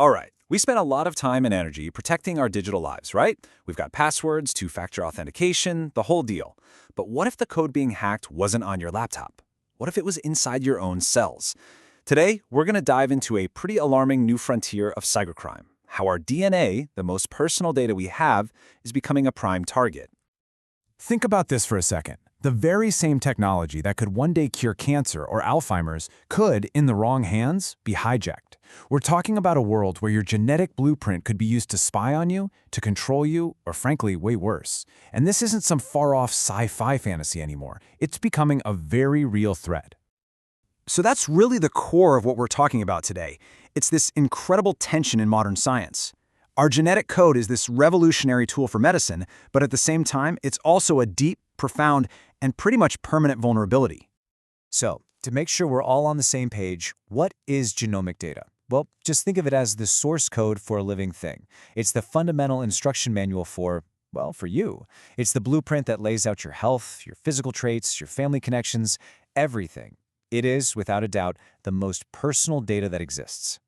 All right, we spend a lot of time and energy protecting our digital lives, right? We've got passwords, two-factor authentication, the whole deal. But what if the code being hacked wasn't on your laptop? What if it was inside your own cells? Today, we're going to dive into a pretty alarming new frontier of cybercrime, how our DNA, the most personal data we have, is becoming a prime target. Think about this for a second. The very same technology that could one day cure cancer or Alzheimer's could, in the wrong hands, be hijacked. We're talking about a world where your genetic blueprint could be used to spy on you, to control you, or frankly, way worse. And this isn't some far-off sci-fi fantasy anymore. It's becoming a very real threat. So that's really the core of what we're talking about today. It's this incredible tension in modern science. Our genetic code is this revolutionary tool for medicine, but at the same time, it's also a deep, profound, and pretty much permanent vulnerability. So, to make sure we're all on the same page, what is genomic data? Well, just think of it as the source code for a living thing. It's the fundamental instruction manual for you. It's the blueprint that lays out your health, your physical traits, your family connections, everything. It is, without a doubt, the most personal data that exists.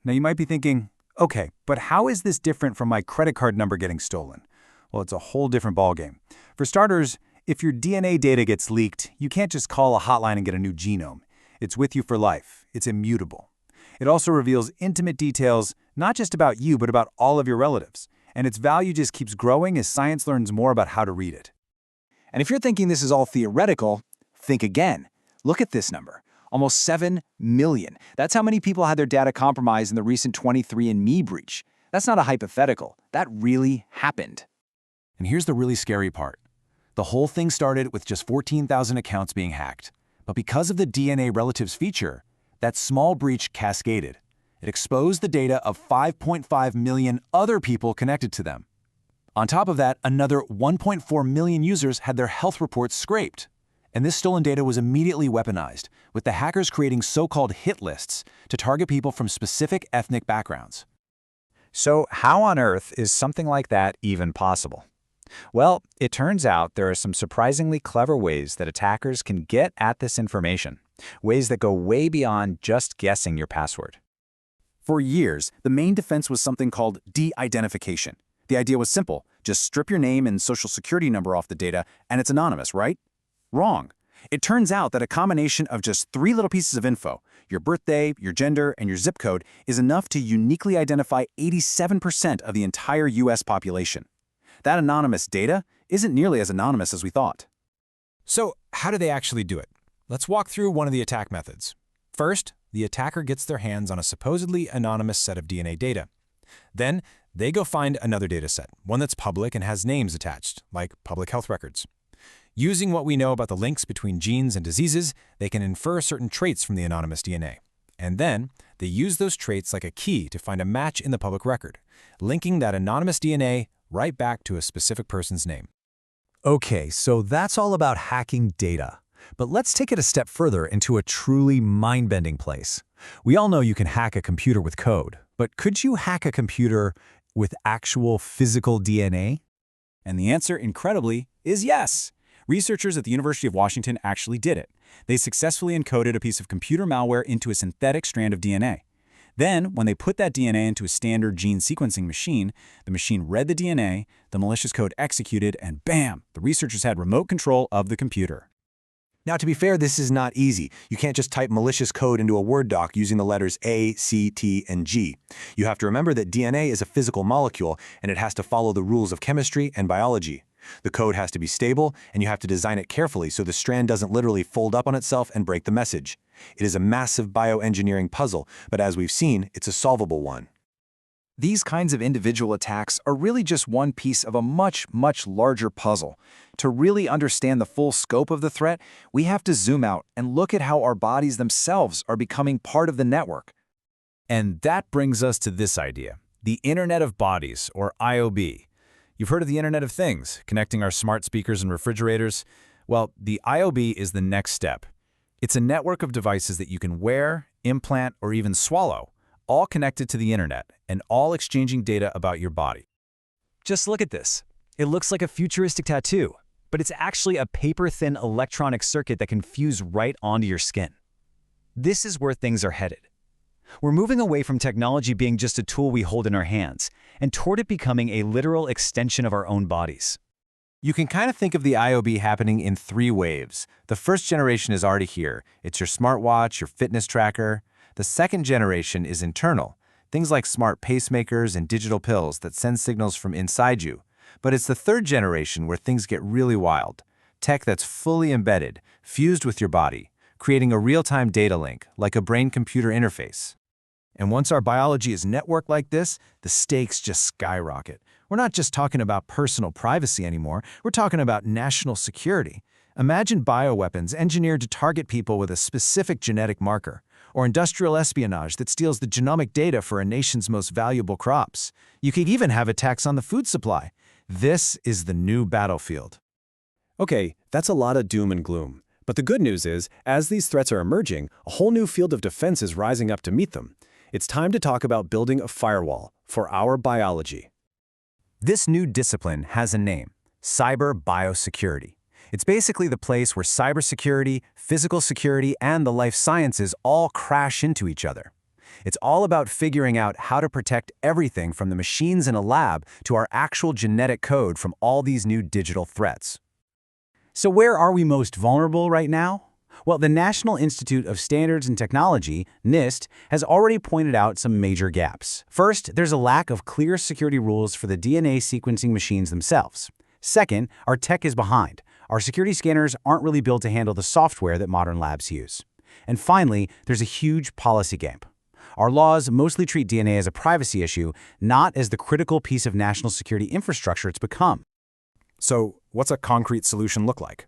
Now you might be thinking, okay, but how is this different from my credit card number getting stolen? Well, it's a whole different ballgame. For starters, if your DNA data gets leaked, you can't just call a hotline and get a new genome. It's with you for life. It's immutable. It also reveals intimate details, not just about you, but about all of your relatives. And its value just keeps growing as science learns more about how to read it. And if you're thinking this is all theoretical, think again. Look at this number. Almost 7 million. That's how many people had their data compromised in the recent 23andMe breach. That's not a hypothetical. That really happened. And here's the really scary part. The whole thing started with just 14,000 accounts being hacked. But because of the DNA relatives feature, that small breach cascaded. It exposed the data of 5.5 million other people connected to them. On top of that, another 1.4 million users had their health reports scraped. And this stolen data was immediately weaponized, with the hackers creating so-called hit lists to target people from specific ethnic backgrounds. So how on earth is something like that even possible? Well, it turns out there are some surprisingly clever ways that attackers can get at this information, ways that go way beyond just guessing your password. For years, the main defense was something called de-identification. The idea was simple. Just strip your name and social security number off the data, and it's anonymous, right? Wrong. It turns out that a combination of just 3 little pieces of info, your birthday, your gender, and your zip code, is enough to uniquely identify 87% of the entire US population. That anonymous data isn't nearly as anonymous as we thought. So, how do they actually do it? Let's walk through one of the attack methods. First, the attacker gets their hands on a supposedly anonymous set of DNA data. Then, they go find another data set, one that's public and has names attached, like public health records. Using what we know about the links between genes and diseases, they can infer certain traits from the anonymous DNA. And then, they use those traits like a key to find a match in the public record, linking that anonymous DNA right back to a specific person's name. Okay, so that's all about hacking data. But let's take it a step further into a truly mind-bending place. We all know you can hack a computer with code, but could you hack a computer with actual physical DNA? And the answer, incredibly, is yes. Researchers at the University of Washington actually did it. They successfully encoded a piece of computer malware into a synthetic strand of DNA. Then, when they put that DNA into a standard gene sequencing machine, the machine read the DNA, the malicious code executed, and bam, the researchers had remote control of the computer. Now, to be fair, this is not easy. You can't just type malicious code into a Word doc using the letters A, C, T, and G. You have to remember that DNA is a physical molecule, and it has to follow the rules of chemistry and biology. The code has to be stable, and you have to design it carefully so the strand doesn't literally fold up on itself and break the message. It is a massive bioengineering puzzle, but as we've seen, it's a solvable one. These kinds of individual attacks are really just one piece of a much, much larger puzzle. To really understand the full scope of the threat, we have to zoom out and look at how our bodies themselves are becoming part of the network. And that brings us to this idea, the Internet of Bodies, or IoB. You've heard of the Internet of Things, connecting our smart speakers and refrigerators? Well, the IoB is the next step. It's a network of devices that you can wear, implant, or even swallow, all connected to the internet and all exchanging data about your body. Just look at this. It looks like a futuristic tattoo, but it's actually a paper-thin electronic circuit that can fuse right onto your skin. This is where things are headed. We're moving away from technology being just a tool we hold in our hands, and toward it becoming a literal extension of our own bodies. You can kind of think of the IOB happening in 3 waves. The first generation is already here. It's your smartwatch, your fitness tracker. The second generation is internal. Things like smart pacemakers and digital pills that send signals from inside you. But it's the third generation where things get really wild. Tech that's fully embedded, fused with your body, creating a real-time data link, like a brain-computer interface. And once our biology is networked like this, the stakes just skyrocket. We're not just talking about personal privacy anymore, we're talking about national security. Imagine bioweapons engineered to target people with a specific genetic marker, or industrial espionage that steals the genomic data for a nation's most valuable crops. You could even have attacks on the food supply. This is the new battlefield. Okay, that's a lot of doom and gloom. But the good news is, as these threats are emerging, a whole new field of defense is rising up to meet them. It's time to talk about building a firewall for our biology. This new discipline has a name: cyber-biosecurity. It's basically the place where cybersecurity, physical security, and the life sciences all crash into each other. It's all about figuring out how to protect everything from the machines in a lab to our actual genetic code from all these new digital threats. So where are we most vulnerable right now? Well, the National Institute of Standards and Technology, NIST, has already pointed out some major gaps. First, there's a lack of clear security rules for the DNA sequencing machines themselves. Second, our tech is behind. Our security scanners aren't really built to handle the software that modern labs use. And finally, there's a huge policy gap. Our laws mostly treat DNA as a privacy issue, not as the critical piece of national security infrastructure it's become. So, what's a concrete solution look like?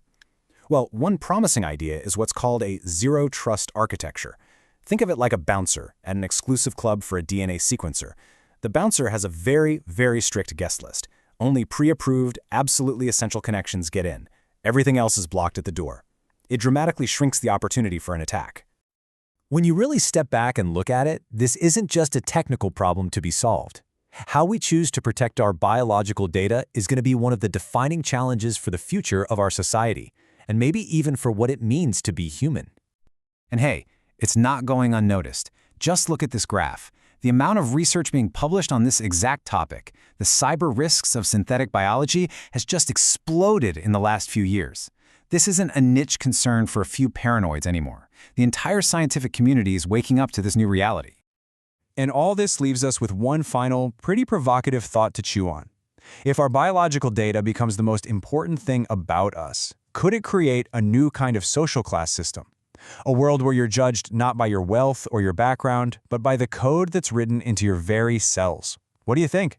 Well, one promising idea is what's called a zero-trust architecture. Think of it like a bouncer at an exclusive club for a DNA sequencer. The bouncer has a very, very strict guest list. Only pre-approved, absolutely essential connections get in. Everything else is blocked at the door. It dramatically shrinks the opportunity for an attack. When you really step back and look at it, this isn't just a technical problem to be solved. How we choose to protect our biological data is going to be one of the defining challenges for the future of our society, and maybe even for what it means to be human. And hey, it's not going unnoticed. Just look at this graph. The amount of research being published on this exact topic, the cyber risks of synthetic biology, has just exploded in the last few years. This isn't a niche concern for a few paranoids anymore. The entire scientific community is waking up to this new reality. And all this leaves us with one final, pretty provocative thought to chew on. If our biological data becomes the most important thing about us, could it create a new kind of social class system? A world where you're judged not by your wealth or your background, but by the code that's written into your very cells. What do you think?